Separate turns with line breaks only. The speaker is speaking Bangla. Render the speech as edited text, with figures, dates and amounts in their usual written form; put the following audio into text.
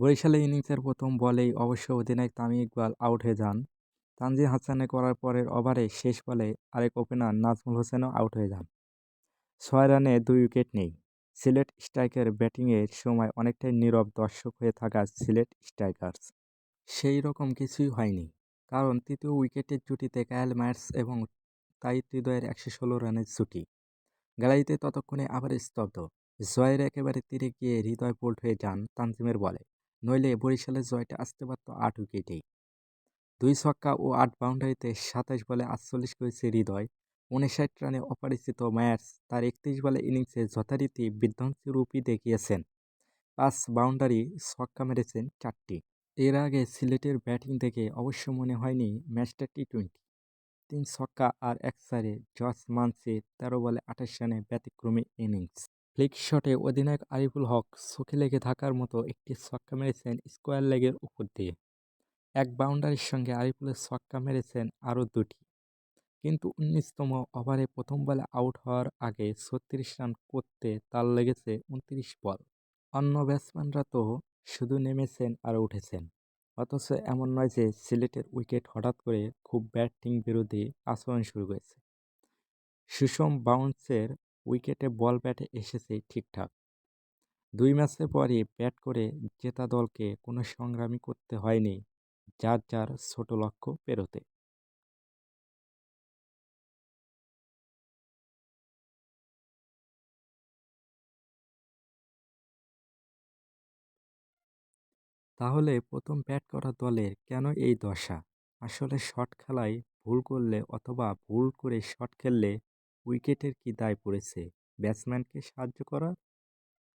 বরিশালে ইনিংসের প্রথম বলেই অবশ্য অধিনায়ক তামিম ইকবাল আউট হয়ে যান। তানজিম হাসানের করার পরের ওভারে শেষ বলে আরেক ওপেনার নাজমুল হোসেনও আউট হয়ে যান। ৬ রানে ২ উইকেট নেই। সিলেট স্ট্রাইকের ব্যাটিংয়ের সময় অনেকটাই নীরব দর্শক হয়ে থাকা সিলেট স্ট্রাইকার্স সেই রকম কিছুই হয়নি। কারণ তৃতীয় উইকেটের জুটিতে কায়েল মায়ার্স এবং তাইত হৃদয়ের ১১৬ রানের জুটি। গ্যালারিতে ততক্ষণে আবার স্তব্ধ। জয়ের একেবারে তীরে গিয়ে হৃদয় বোল্ড হয়ে যান তানজিমের বলে, নইলে বরিশালের জয়টা আসতে পারত ৮ উইকেটেই। ২ ছক্কা ও ৮ বাউন্ডারিতে ২৭ বলে ৪৮ করেছে হৃদয়। ৫৯ রানে অপরাজিত মায়ার্স তার ৩১ বলে ইনিংসে যথারীতি বিধ্বংসী রূপই দেখিয়েছেন। ৫ বাউন্ডারি ছক্কা মেরেছেন ৪টি। এর আগে সিলেটের ব্যাটিং দেখে অবশ্য মনে হয়নি ম্যাচটা টি-২০। ৩ ছক্কা আর ১ চারে জস মানসির ১৩ বলে ২৮ রানে ব্যতিক্রমী ইনিংস। ফ্লিক শটে অধিনায়ক আরিফুল হক চোখে লেগে থাকার মতো একটি ছক্কা মেরেছেন স্কোয়ার লেগের উপর দিয়ে। ১ বাউন্ডারির সঙ্গে আরিফুলের ছক্কা মেরেছেন আরও ২টি। কিন্তু ১৯তম ওভারে প্রথম বলে আউট হওয়ার আগে ৩৬ রান করতে তার লেগেছে ২৯ বল। অন্য ব্যাটসম্যানরা তো শুধু নেমেছেন আর উঠেছেন। অথচ এমন নয় যে সিলেটের উইকেট হঠাৎ করে খুব ব্যাটিং বিরোধী আচরণ শুরু করেছে। সুষম বাউন্সের উইকেটে বল ব্যাটে এসেছে ঠিকঠাক। ২ ম্যাচের পরই ব্যাট করে জেতা দলকে কোনো সংগ্রামই করতে হয়নি যার যার ছোট লক্ষ্য পেরোতে। তাহলে প্রথম ব্যাট করা দলের কেন এই দশা? আসলে শট খেলায় ভুল করলে অথবা ভুল করে শট খেললে উইকেটের কি দায় পড়েছে ব্যাটসম্যানকে সাহায্য করার?